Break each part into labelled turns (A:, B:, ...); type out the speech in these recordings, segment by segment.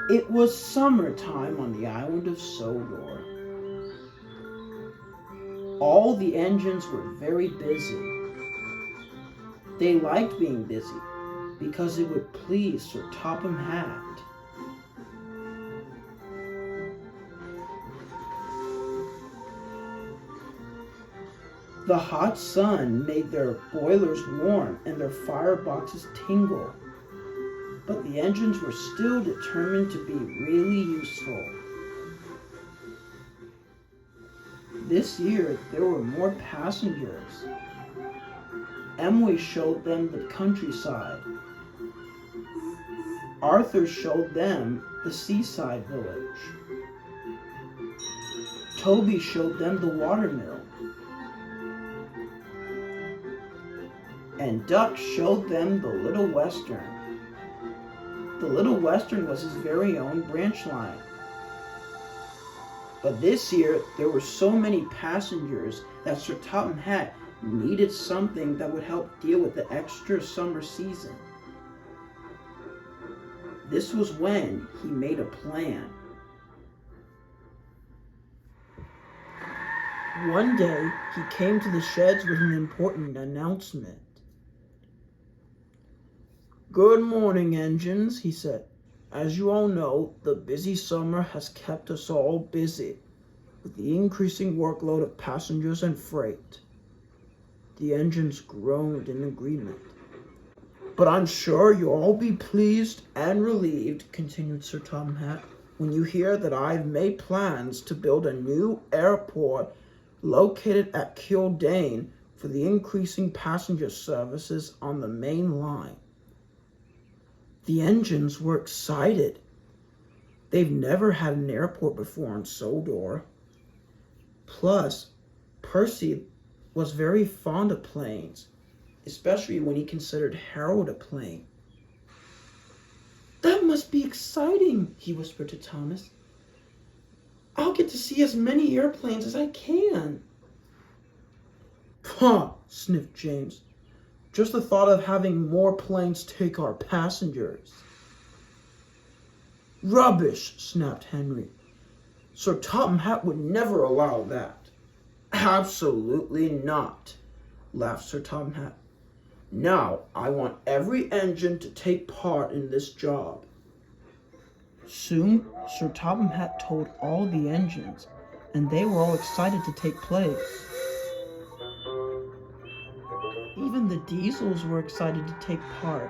A: It was summertime on the island of Sodor. All the engines were very busy. They liked being busy because it would please Sir Topham Hatt. The hot sun made their boilers warm and their fireboxes tingle, but the engines were still determined to be really useful. This year, there were more passengers. Emily showed them the countryside. Arthur showed them the seaside village. Toby showed them the watermill. And Duck showed them the Little Western. The Little Western was his very own branch line. But this year, there were so many passengers that Sir Topham Hatt needed something that would help deal with the extra summer season. This was when he made a plan. One day, he came to the sheds with an important announcement. "Good morning, engines," he said. "As you all know, the busy summer has kept us all busy with the increasing workload of passengers and freight." The engines groaned in agreement. "But I'm sure you'll all be pleased and relieved," continued Sir Topham Hatt, "when you hear that I've made plans to build a new airport located at Kildane for the increasing passenger services on the main line." The engines were excited. They've never had an airport before in Sodor. Plus, Percy was very fond of planes, especially when he considered Harold a plane. "That must be exciting," he whispered to Thomas. "I'll get to see as many airplanes as I can." "Huh," sniffed James. "Just the thought of having more planes take our passengers." "Rubbish," snapped Henry. "Sir Topham Hatt would never allow that." "Absolutely not," laughed Sir Topham Hatt. "Now, I want every engine to take part in this job." Soon, Sir Topham Hatt told all the engines, and they were all excited to take place. Even the diesels were excited to take part.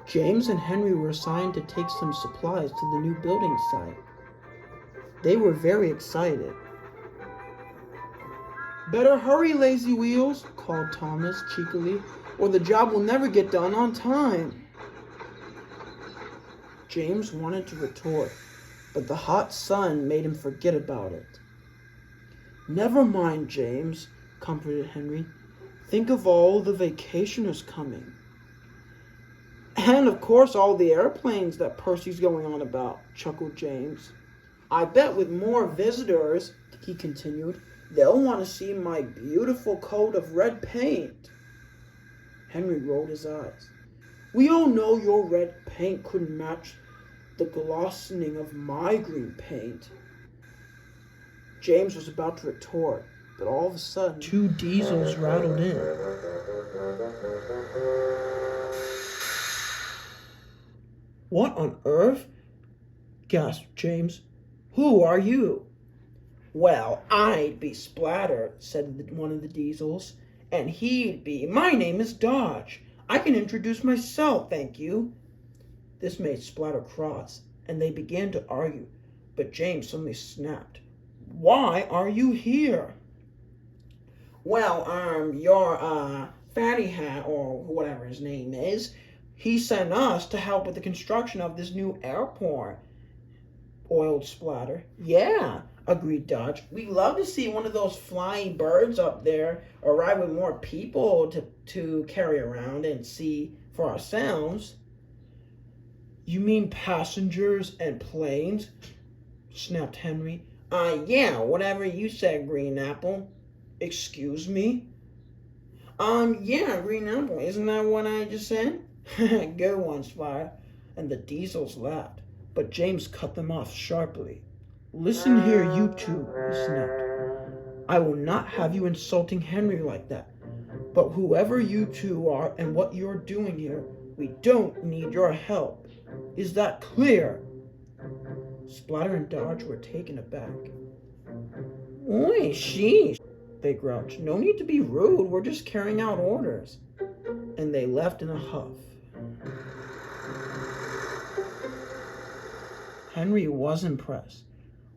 A: James and Henry were assigned to take some supplies to the new building site. They were very excited. "Better hurry, lazy wheels," called Thomas cheekily, "or the job will never get done on time." James wanted to retort, but the hot sun made him forget about it. "Never mind, James," comforted Henry. "Think of all the vacationers coming. And of course all the airplanes that Percy's going on about," chuckled James. "I bet with more visitors," he continued, "they'll want to see my beautiful coat of red paint." Henry rolled his eyes. "We all know your red paint couldn't match the glossening of my green paint." James was about to retort, but all of a sudden, 2 diesels rattled in. "What on earth?" gasped James. "Who are you?" "Well, I'd be Splatter," said one of the diesels, "and he'd be, my name is Dodge. I can introduce myself, thank you." This made Splatter cross, and they began to argue, but James suddenly snapped. "Why are you here?" "Well, your Fatty Hat, or whatever his name is, he sent us to help with the construction of this new airport," oiled Splatter. "Yeah," agreed Dodge. "We'd love to see one of those flying birds up there arrive with more people to carry around and see for ourselves." "You mean passengers and planes?" snapped Henry. Yeah, whatever you said, Green Apple." "Excuse me?" Yeah, Green Apple. Isn't that what I just said?" Go on, Spire. And the Diesels laughed, but James cut them off sharply. Listen here, you two, he snapped. I will not have you insulting Henry like that. But whoever you two are and what you're doing here, we don't need your help. Is that clear? Splatter and Dodge were taken aback. Oi, sheesh, they grouched. No need to be rude, we're just carrying out orders. And they left in a huff. Henry was impressed.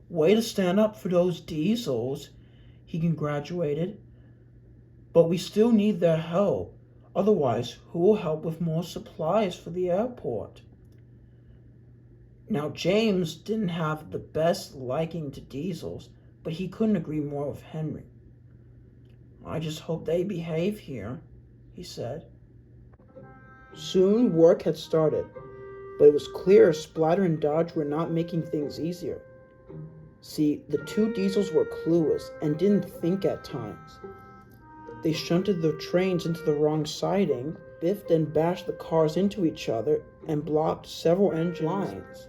A: Way to stand up for those Diesels, he congratulated. But we still need their help. Otherwise, who will help with more supplies for the airport? Now, James didn't have the best liking to Diesels, but he couldn't agree more with Henry. I just hope they behave here, he said. Soon work had started, but it was clear Splatter and Dodge were not making things easier. See, the two Diesels were clueless and didn't think at times. They shunted the trains into the wrong siding, biffed and bashed the cars into each other, and blocked several engine lines.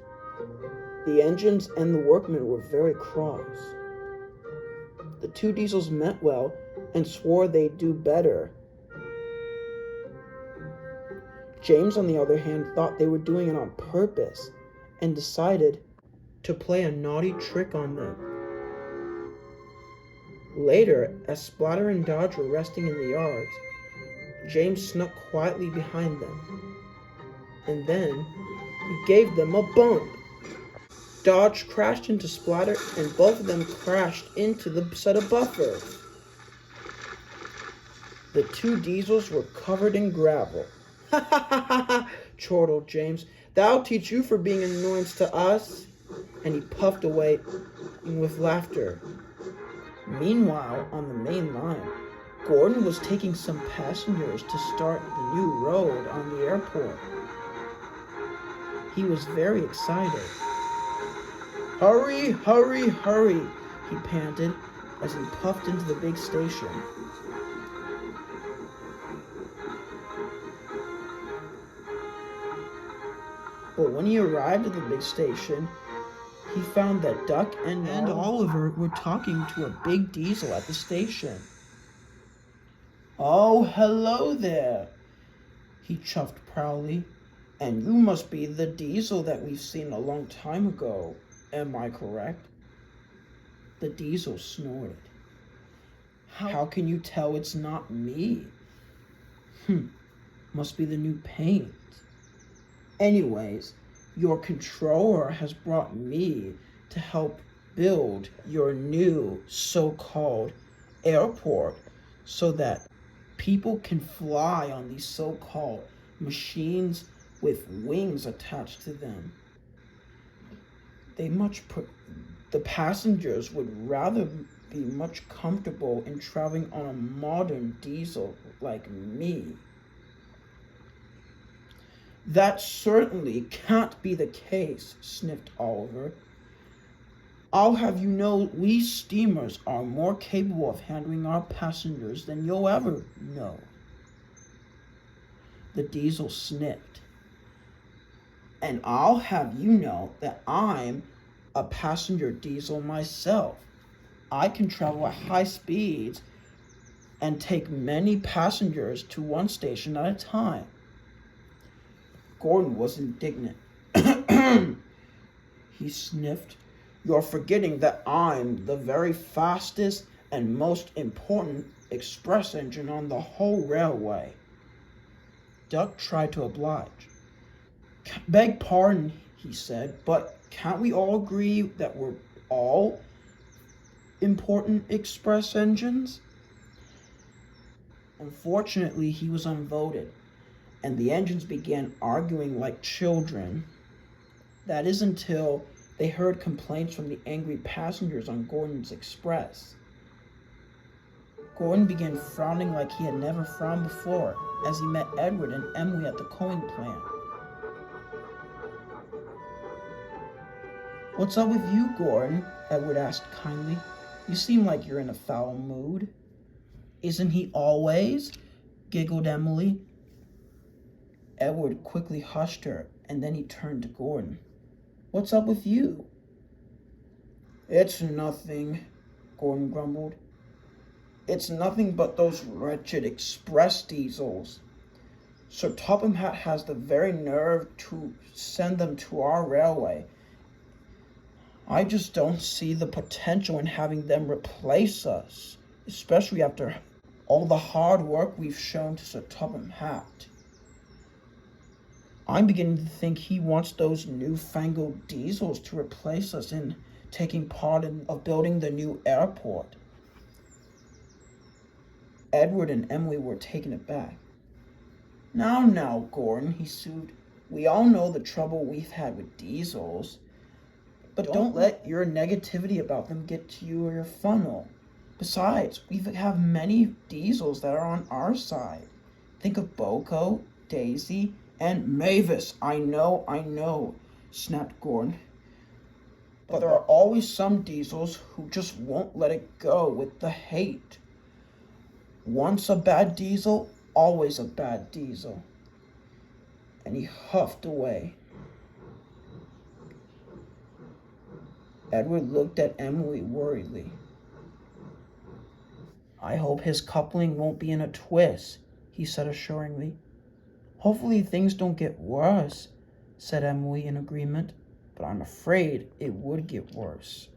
A: The engines and the workmen were very cross. The two Diesels meant well and swore they'd do better. James, on the other hand, thought they were doing it on purpose and decided to play a naughty trick on them. Later, as Splatter and Dodge were resting in the yards, James snuck quietly behind them, and then he gave them a bump. Dodge crashed into Splatter, and both of them crashed into the set of buffers. The two Diesels were covered in gravel. Ha ha ha ha ha, chortled James. That'll teach you for being an annoyance to us. And he puffed away with laughter. Meanwhile, on the main line, Gordon was taking some passengers to start the new road on the airport. He was very excited. Hurry, hurry, hurry, he panted as he puffed into the big station. But when he arrived at the big station, he found that Duck and Oliver were talking to a big Diesel at the station. Oh, hello there, he chuffed proudly. And you must be the Diesel that we've seen a long time ago. Am I correct? The Diesel snorted. How can you tell it's not me? Must be the new paint. Anyways, your controller has brought me to help build your new so-called airport so that people can fly on these so-called machines with wings attached to them. The passengers would rather be much comfortable in traveling on a modern Diesel like me. That certainly can't be the case, sniffed Oliver. I'll have you know we steamers are more capable of handling our passengers than you'll ever know. The Diesel sniffed. And I'll have you know that I'm a passenger Diesel myself. I can travel at high speeds and take many passengers to one station at a time. Gordon was indignant. He sniffed. You're forgetting that I'm the very fastest and most important express engine on the whole railway. Duck tried to oblige. Beg pardon, he said, but can't we all agree that we're all important express engines? Unfortunately, he was unvoted, and the engines began arguing like children. That is until they heard complaints from the angry passengers on Gordon's Express. Gordon began frowning like he had never frowned before as he met Edward and Emily at the coaling plant. What's up with you, Gordon? Edward asked kindly. You seem like you're in a foul mood. Isn't he always? Giggled Emily. Edward quickly hushed her, and then he turned to Gordon. "What's up with you?" "It's nothing," Gordon grumbled. "It's nothing but those wretched express diesels. Sir Topham Hatt has the very nerve to send them to our railway. I just don't see the potential in having them replace us, especially after all the hard work we've shown to Sir Topham Hatt. I'm beginning to think he wants those newfangled diesels to replace us in taking part of building the new airport." Edward and Emily were taken aback. Now, Gordon," he soothed. "We all know the trouble we've had with diesels. But don't let your negativity about them get to you or your funnel. Besides, we have many diesels that are on our side. Think of Boko, Daisy, and Mavis." I know, snapped Gordon. "But there are always some diesels who just won't let it go with the hate. Once a bad diesel, always a bad diesel." And he huffed away. Edward looked at Emily worriedly. "I hope his coupling won't be in a twist," he said assuringly. "Hopefully things don't get worse," said Emily in agreement, "but I'm afraid it would get worse."